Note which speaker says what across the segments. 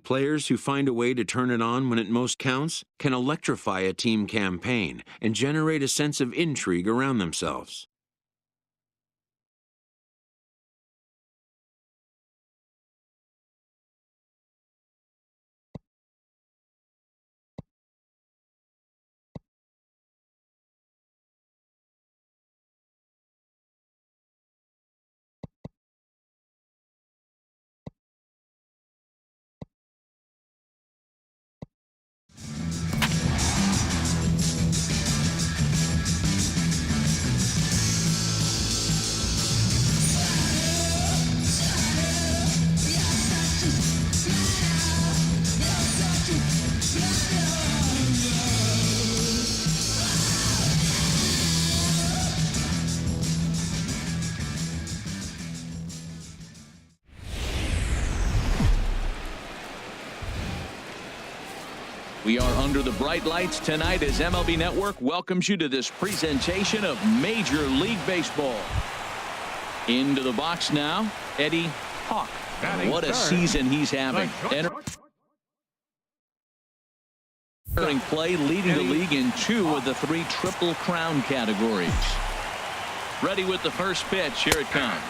Speaker 1: Players who find a way to turn it on when it most counts can electrify a team campaign and generate a sense of intrigue around themselves.
Speaker 2: We are under the bright lights tonight as MLB Network welcomes you to this presentation of Major League Baseball. Into the box now, Eddie Hawk. What a season he's having. Entering play, leading the league in 2 of the 3 Triple Crown categories. Ready with the first pitch. Here it comes.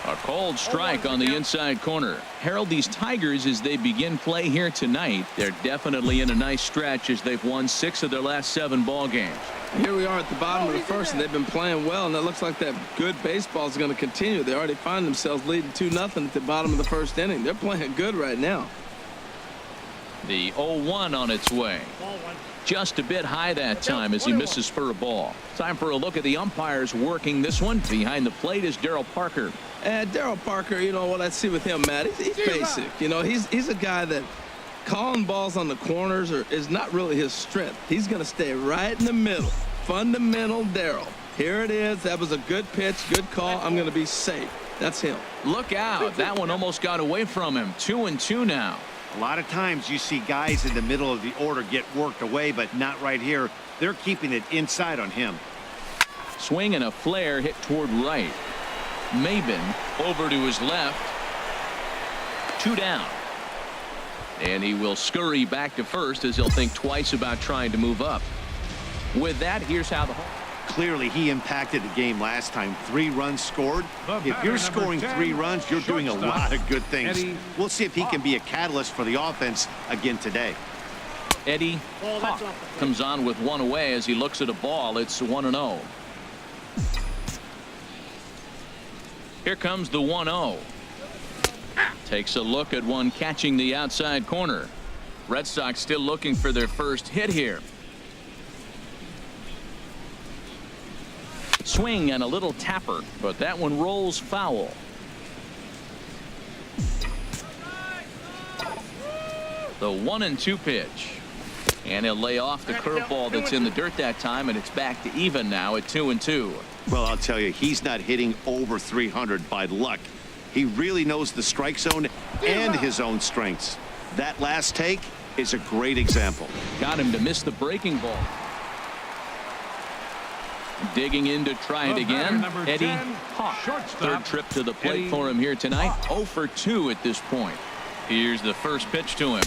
Speaker 2: A cold strike on the inside corner. Harold, these Tigers, as they begin play here tonight, they're definitely in a nice stretch as they've won 6 of their last 7 ball games.
Speaker 3: Here we are at the bottom of the first, and they've been playing well, and it looks like that good baseball is going to continue. They already find themselves leading 2-0 at the bottom of the first inning. They're playing good right now.
Speaker 2: The 0-1 on its way. Just a bit high that time as he misses for a ball. Time for a look at the umpires working this one. Behind the plate is Darryl Parker.
Speaker 3: And Darryl Parker, you know what I see with him, Matt, he's basic. You know, he's a guy that calling balls on the corners is not really his strength. He's going to stay right in the middle. Fundamental Darryl. Here it is. That was a good pitch, good call. I'm going to be safe. That's him.
Speaker 2: Look out. That one almost got away from him. 2-2 now.
Speaker 4: A lot of times you see guys in the middle of the order get worked away, but not right here. They're keeping it inside on him.
Speaker 2: Swing and a flare hit toward right. Maben over to his left. 2 down. And he will scurry back to first as he'll think twice about trying to move up. With that, here's how the
Speaker 4: clearly he impacted the game last time. 3 runs scored. If you're scoring 3 runs, you're doing a lot of good things. We'll see if he can be a catalyst for the offense again today.
Speaker 2: Eddie Hawk comes on with 1 away as he looks at a ball. It's 1-0. Here comes the 1-0. Takes a look at one catching the outside corner. Red Sox still looking for their first hit here. Swing and a little tapper, but that one rolls foul. The 1-2 pitch. And he'll lay off the curveball that's in the dirt that time, and it's back to even now at 2-2.
Speaker 4: Well, I'll tell you, he's not hitting over 300 by luck. He really knows the strike zone and his own strengths. That last take is a great example.
Speaker 2: Got him to miss the breaking ball. Digging in to try it again. Eddie Hawk. Third trip to the plate for him here tonight. 0 for 2 at this point. Here's the first pitch to him.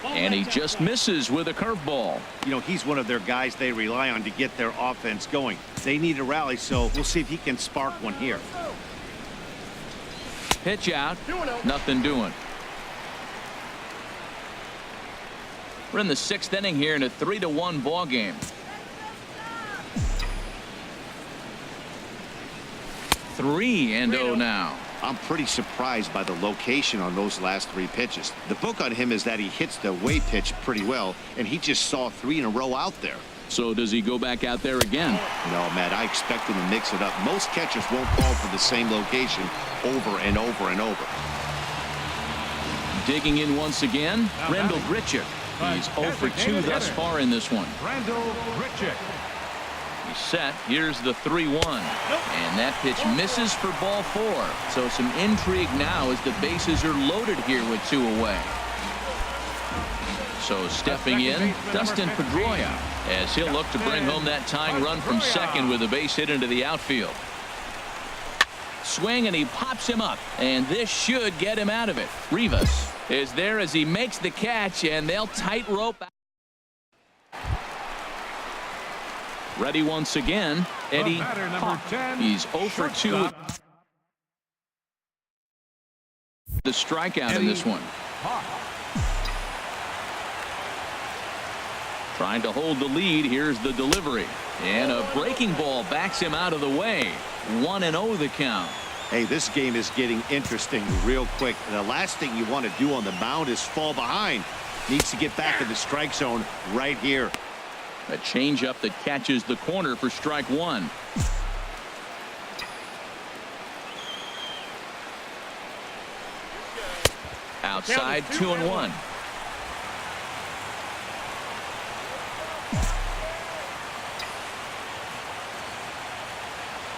Speaker 2: And he just misses with a curveball.
Speaker 4: You know, he's one of their guys they rely on to get their offense going. They need a rally, so we'll see if he can spark one here.
Speaker 2: Pitch out. Nothing doing. We're in the 6th inning here in a 3-1 ball game. 3-0 now.
Speaker 4: I'm pretty surprised by the location on those last 3 pitches. The book on him is that he hits the Wei pitch pretty well, and he just saw 3 in a row out there.
Speaker 2: So does he go back out there again?
Speaker 4: No, Matt, I expect him to mix it up. Most catchers won't call for the same location over and over and over.
Speaker 2: Digging in once again, Randall Grichuk. He's 0 for 2 thus far in this one.
Speaker 5: Randall Grichuk.
Speaker 2: He's set. Here's the 3-1. And that pitch misses for ball 4. So some intrigue now as the bases are loaded here with 2 away. So stepping in, Dustin Pedroia, as he'll look to bring home that tying run from second with a base hit into the outfield. swing, and he pops him up. And this should get him out of it. Rivas is there as he makes the catch, and they'll tightrope. Ready once again, Eddie Hawk. He's 0 for 2 with the strikeout in this one. Trying to hold the lead. Here's the delivery. And a breaking ball backs him out of the way. 1-0 the count.
Speaker 4: Hey, this game is getting interesting real quick. And the last thing you want to do on the mound is fall behind. Needs to get back in the strike zone right here.
Speaker 2: A changeup that catches the corner for strike one. Outside, 2-1.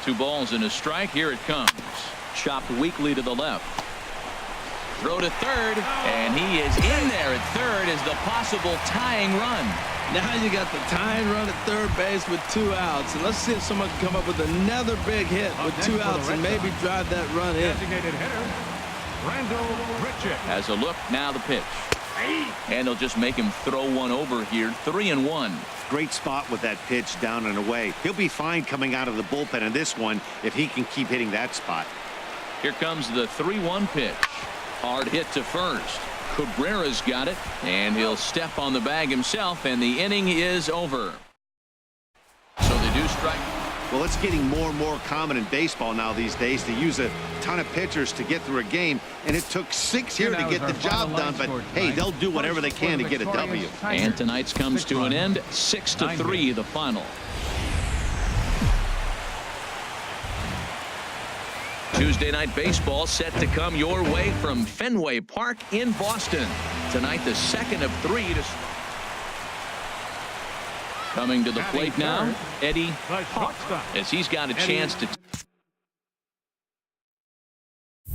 Speaker 2: Two balls and a strike. Here it comes. Chopped weakly to the left. Throw to third, and he is in there at third as the possible tying run.
Speaker 3: Now you got the tying run at third base with 2 outs. And let's see if someone can come up with another big hit with 2 outs and maybe drive that run in.
Speaker 2: Has a look, now the pitch. And they'll just make him throw one over here. 3-1.
Speaker 4: Great spot with that pitch down and away. He'll be fine coming out of the bullpen in this one if he can keep hitting that spot.
Speaker 2: Here comes the 3-1 pitch. Hard hit to first. Cabrera's got it, and he'll step on the bag himself, and the inning is over. So they do strike.
Speaker 4: Well, it's getting more and more common in baseball now these days to use a ton of pitchers to get through a game, and it took 6 here to get the job done, but hey, they'll do whatever they can to get a W.
Speaker 2: And tonight's comes to an end. 6-3 the final. Tuesday night baseball set to come your way from Fenway Park in Boston. Tonight, the second of 3 to... Coming to the plate now, Eddie Hawk, as he's got a chance to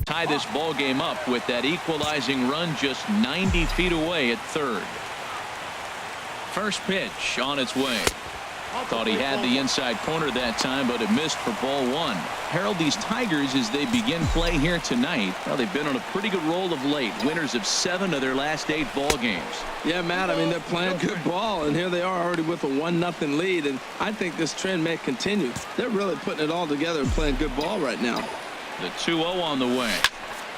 Speaker 2: tie this ball game up with that equalizing run just 90 feet away at third. First pitch on its way. Thought he had the inside corner that time, but it missed for ball 1. Harold, these Tigers, as they begin play here tonight, well, they've been on a pretty good roll of late. Winners of 7 of their last 8 ball games.
Speaker 3: Yeah, Matt, I mean, they're playing good ball, and here they are already with a 1-0 lead, and I think this trend may continue. They're really putting it all together and playing good ball right now.
Speaker 2: The 2-0 on the way.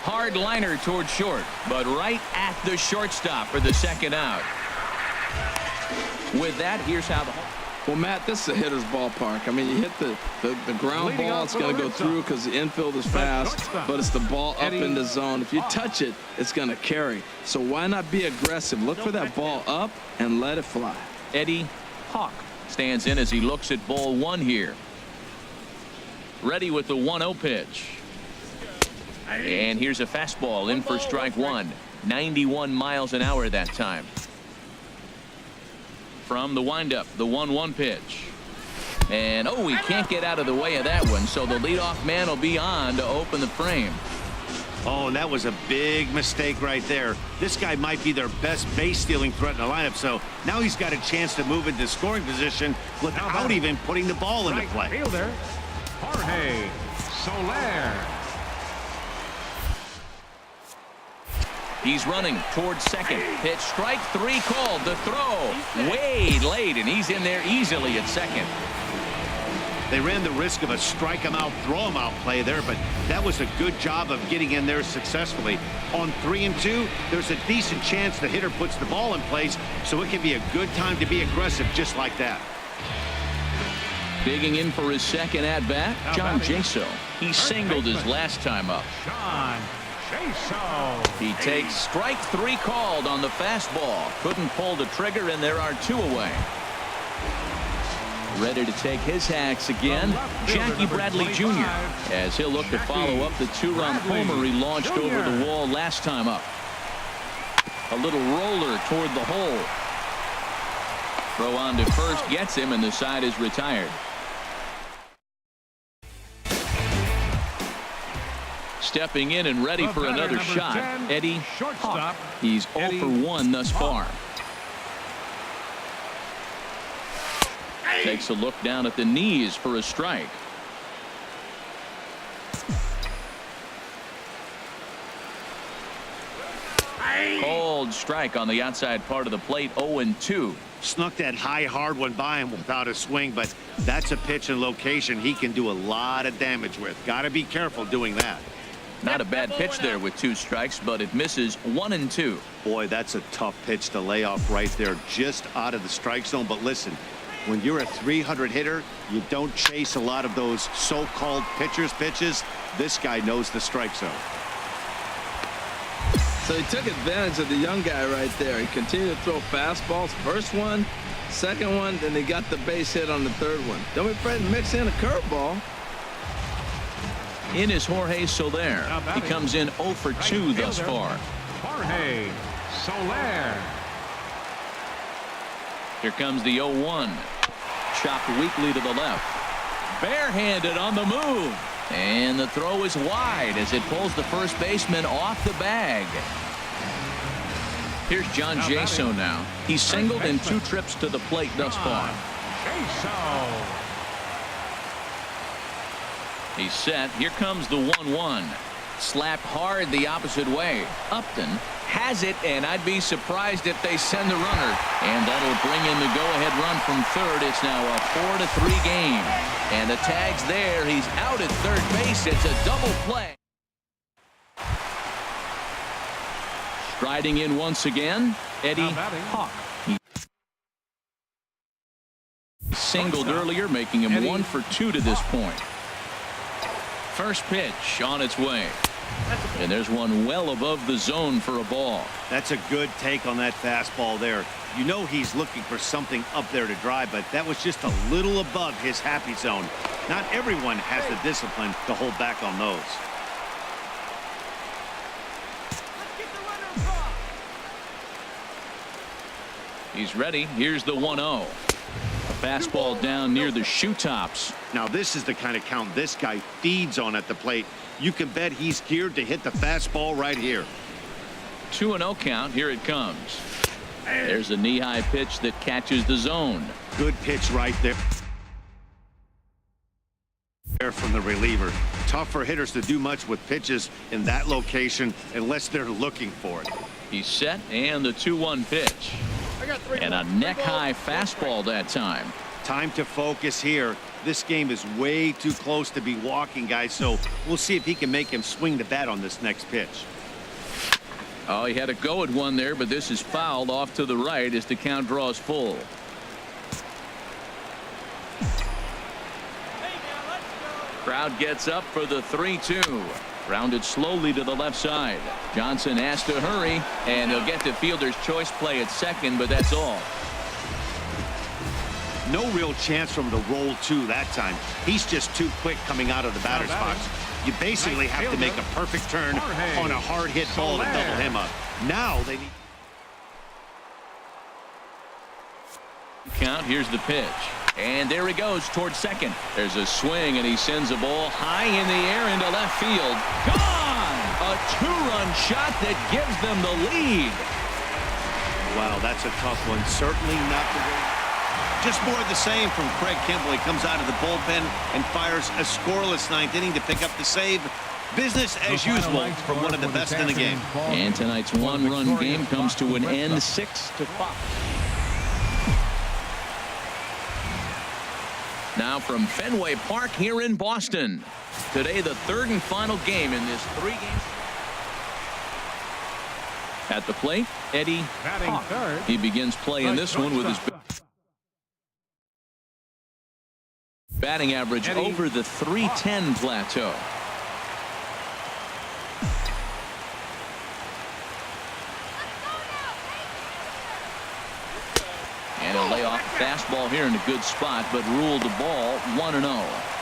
Speaker 2: Hard liner toward short, but right at the shortstop for the second out. With that, here's how the...
Speaker 3: Well, Matt, this is a hitter's ballpark. I mean, you hit the ground ball, it's going to go through because the infield is fast, but it's the ball up in the zone. If you touch it, it's going to carry. So why not be aggressive? Look for that ball up and let it fly.
Speaker 2: Eddie Hawk stands in as he looks at ball 1 here. Ready with the 1-0 pitch. And here's a fastball in for strike 1. 91 miles an hour that time. From the windup, the 1-1 pitch. And, oh, he can't get out of the way of that one, so the leadoff man will be on to open the frame.
Speaker 4: Oh, and that was a big mistake right there. This guy might be their best base-stealing threat in the lineup, so now he's got a chance to move into scoring position without even putting the ball into play.
Speaker 5: Fielder, Jorge Soler.
Speaker 2: He's running towards second. Pitch strike 3 called. The throw way late, and he's in there easily at second.
Speaker 4: They ran the risk of a strike him out, throw him out play there, but that was a good job of getting in there successfully. On 3-2, there's a decent chance the hitter puts the ball in place, so it can be a good time to be aggressive just like that.
Speaker 2: Digging in for his second at-bat, John Jaso. He singled his last time up. He takes strike 3 called on the fastball. Couldn't pull the trigger, and there are 2 away. Ready to take his hacks again, Jackie Bradley Jr. as he'll look to follow up the 2-run homer he launched over the wall last time up. A little roller toward the hole. Throw on to first gets him, and the side is retired. Stepping in and ready for another shot, Eddie Hawk. He's 0 for 1 thus far. Takes a look down at the knees for a strike. Cold strike on the outside part of the plate. 0-2.
Speaker 4: Snuck that high, hard one by him without a swing, but that's a pitch and location he can do a lot of damage with. Got to be careful doing that.
Speaker 2: Not a bad pitch there with 2 strikes, but it misses. 1-2.
Speaker 4: Boy, that's a tough pitch to lay off right there, just out of the strike zone. But listen, when you're a 300 hitter, you don't chase a lot of those so-called pitcher's pitches. This guy knows the strike zone.
Speaker 3: So he took advantage of the young guy right there. He continued to throw fastballs. First one, second one, then he got the base hit on the third one. Don't be afraid to mix in a curveball.
Speaker 2: In is Jorge Soler. He comes in 0 for 2 thus far.
Speaker 5: Jorge Soler.
Speaker 2: Here comes the 0-1. Chopped weakly to the left. Barehanded on the move. And the throw is wide as it pulls the first baseman off the bag. Here's John Jaso now. He's singled in 2 trips to the plate thus far. He's set. Here comes the 1-1. Slapped hard the opposite way. Upton has it, and I'd be surprised if they send the runner. And that'll bring in the go-ahead run from third. It's now a 4-3 game. And the tag's there. He's out at third base. It's a double play. Striding in once again, Eddie Hawk. He singled earlier, making him 1 for 2 to this point. First pitch on its way. And there's one well above the zone for a ball.
Speaker 4: That's a good take on that fastball there. You know he's looking for something up there to drive, but that was just a little above his happy zone. Not everyone has the discipline to hold back on those.
Speaker 2: He's ready. Here's the 1-0. A fastball down near the shoe tops.
Speaker 4: Now this is the kind of count this guy feeds on at the plate. You can bet he's geared to hit the fastball right here.
Speaker 2: 2-0 count. Here it comes. There's a knee-high pitch that catches the zone.
Speaker 4: Good pitch right there. From the reliever. Tough for hitters to do much with pitches in that location unless they're looking for it.
Speaker 2: He's set, and the 2-1 pitch. And a neck-high fastball that time.
Speaker 4: Time to focus here. This game is way too close to be walking, guys, so we'll see if he can make him swing the bat on this next pitch.
Speaker 2: Oh, he had a go at one there, but this is fouled off to the right as the count draws full. Crowd gets up for the 3-2. Grounded slowly to the left side. Johnson has to hurry, and he'll get the fielder's choice play at second, but that's all.
Speaker 4: No real chance for him to roll 2 that time. He's just too quick coming out of the batter's box. You basically have to make a perfect turn on a hard hit ball to double him up. Now they need.
Speaker 2: Count. Here's the pitch. And there he goes towards second. There's a swing, and he sends a ball high in the air into left field. Gone! A 2-run shot that gives them the lead.
Speaker 4: Wow, that's a tough one. Certainly not the way. Just more of the same from Craig Kimbrell. He comes out of the bullpen and fires a scoreless 9th inning to pick up the save. Business as usual from one of the best in the game.
Speaker 2: And tonight's 1-run game comes to an end, 6-5. Now from Fenway Park here in Boston. Today the 3rd and final game in this 3-game. At the plate, Eddie Hawk. He begins play in this one with his batting average over the .310 plateau. And a layoff fastball here in a good spot, but ruled the ball 1-0.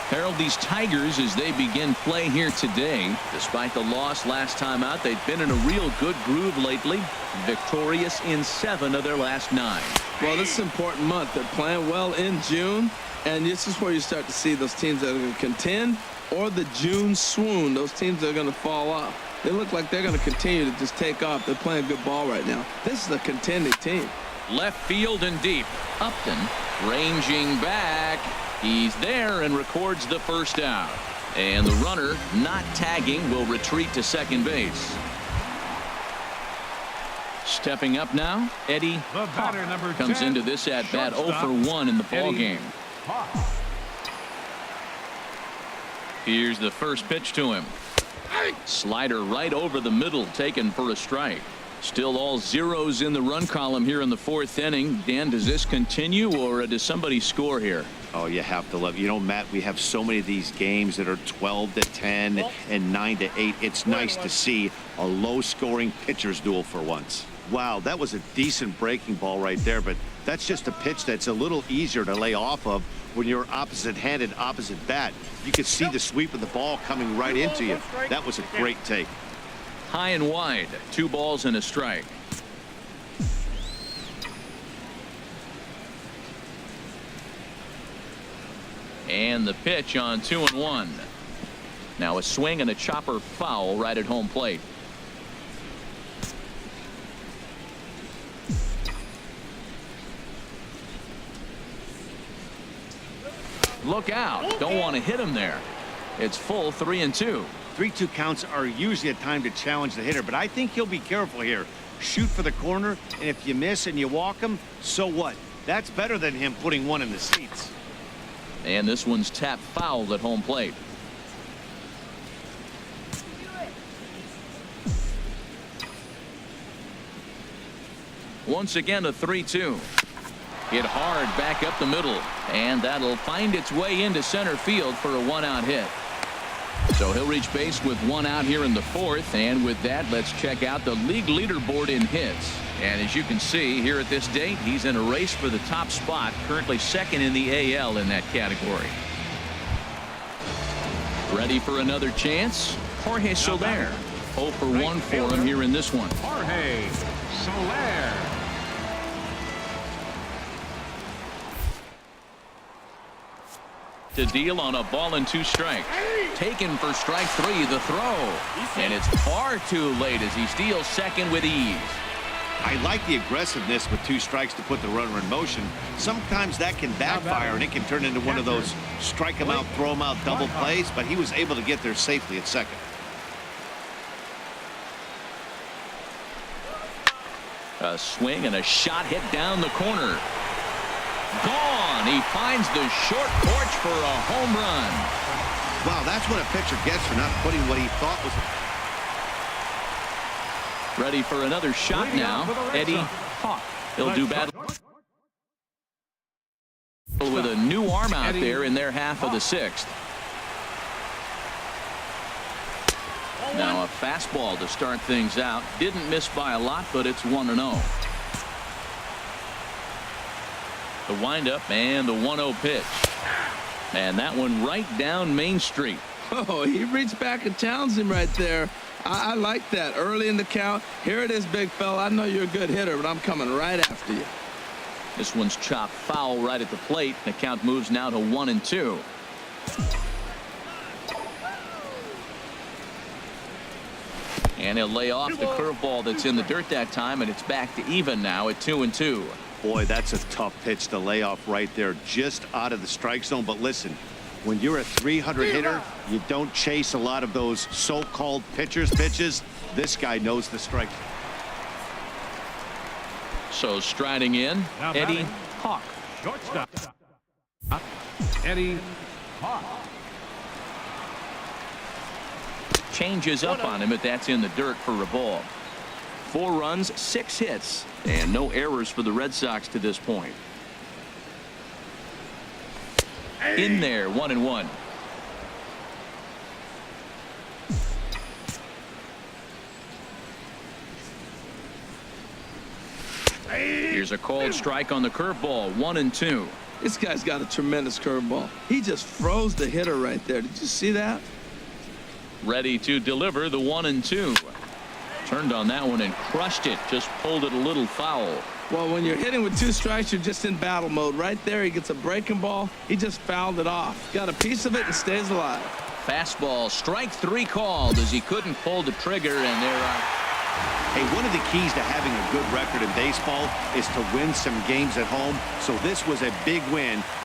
Speaker 2: Harold, these Tigers, as they begin play here today, despite the loss last time out, they've been in a real good groove lately, victorious in 7 of their last 9.
Speaker 3: Well, this is an important month. They're playing well in June, and this is where you start to see those teams that are going to contend or the June swoon, those teams that are going to fall off. They look like they're going to continue to just take off. They're playing good ball right now. This is a contending team.
Speaker 2: Left field and deep. Upton ranging back. He's there and records the first out. And the runner, not tagging, will retreat to second base. Stepping up now, Eddie
Speaker 5: The batter,
Speaker 2: Hawk
Speaker 5: number
Speaker 2: comes
Speaker 5: 10,
Speaker 2: into this at bat 0
Speaker 5: shortstop,
Speaker 2: for 1 in the ball
Speaker 5: Eddie
Speaker 2: game.
Speaker 5: Hawk.
Speaker 2: Here's the first pitch to him. Slider right over the middle, taken for a strike. Still all zeros in the run column here in the 4th inning. Dan, does this continue, or does somebody score here?
Speaker 4: Oh, you have to love. You know, Matt, we have so many of these games that are 12-10 and 9-8. It's nice to see a low-scoring pitcher's duel for once. Wow, that was a decent breaking ball right there, but that's just a pitch that's a little easier to lay off of when you're opposite-handed, opposite bat. You could see the sweep of the ball coming right into you. That was a great take.
Speaker 2: High and wide, 2 balls and a strike. And the pitch on 2-1. Now a swing and a chopper foul right at home plate. Look out. Don't want to hit him there. It's full 3-2.
Speaker 4: 3-2 counts are usually a time to challenge the hitter, but I think he'll be careful here. Shoot for the corner, and if you miss and you walk him, so what? That's better than him putting one in the seats.
Speaker 2: And this one's tapped foul at home plate. Once again, a 3-2. Hit hard back up the middle, and that'll find its way into center field for a 1-out hit. So he'll reach base with 1 out here in the 4th, and with that, let's check out the league leaderboard in hits. And as you can see here at this date, he's in a race for the top spot, currently 2nd in the AL in that category. Ready for another chance? Jorge Soler. 0 for 1 for him here in this one.
Speaker 5: Jorge Soler.
Speaker 2: To deal on a ball and 2 strikes. Taken for strike 3, the throw. And it's far too late as he steals second with ease.
Speaker 4: I like the aggressiveness with 2 strikes to put the runner in motion. Sometimes that can backfire and it can turn into one of those strike him out, throw him out double plays, but he was able to get there safely at second.
Speaker 2: A swing and a shot hit down the corner. Gone. He finds the short porch for a home run.
Speaker 4: Wow, that's what a pitcher gets for not putting what he thought was.
Speaker 2: Ready for another shot now. Eddie Hawk. He'll do battle with a new arm out there in their half of the 6th. Now a fastball to start things out. Didn't miss by a lot, but it's 1-0. The windup and the 1-0 pitch. And that one right down Main Street.
Speaker 3: Oh, he reached back and challenged him right there. I like that early in the count. Here it is, big fella. I know you're a good hitter, but I'm coming right after you.
Speaker 2: This one's chopped foul right at the plate. The count moves now to 1-2. And he'll lay off the curveball that's in the dirt that time, and it's back to even now at 2-2.
Speaker 4: Boy, that's a tough pitch to lay off right there, just out of the strike zone. But listen, when you're a 300 hitter, you don't chase a lot of those so-called pitchers' pitches. This guy knows the strike.
Speaker 2: So striding in,
Speaker 5: Now
Speaker 2: Eddie
Speaker 5: batting.
Speaker 2: Hawk.
Speaker 5: Shortstop. Eddie Hawk.
Speaker 2: Changes up on him, but that's in the dirt for a ball. 4 runs, 6 hits, and no errors for the Red Sox to this point. In there, 1-1. Here's a called strike on the curveball, 1-2.
Speaker 3: This guy's got a tremendous curveball. He just froze the hitter right there. Did you see that?
Speaker 2: Ready to deliver the 1-2. Turned on that one and crushed it. Just pulled it a little foul.
Speaker 3: Well, when you're hitting with 2 strikes, you're just in battle mode. Right there, he gets a breaking ball. He just fouled it off. Got a piece of it and stays alive.
Speaker 2: Fastball, strike 3 called as he couldn't pull the trigger, and there are.
Speaker 4: Hey, one of the keys to having a good record in baseball is to win some games at home. So this was a big win.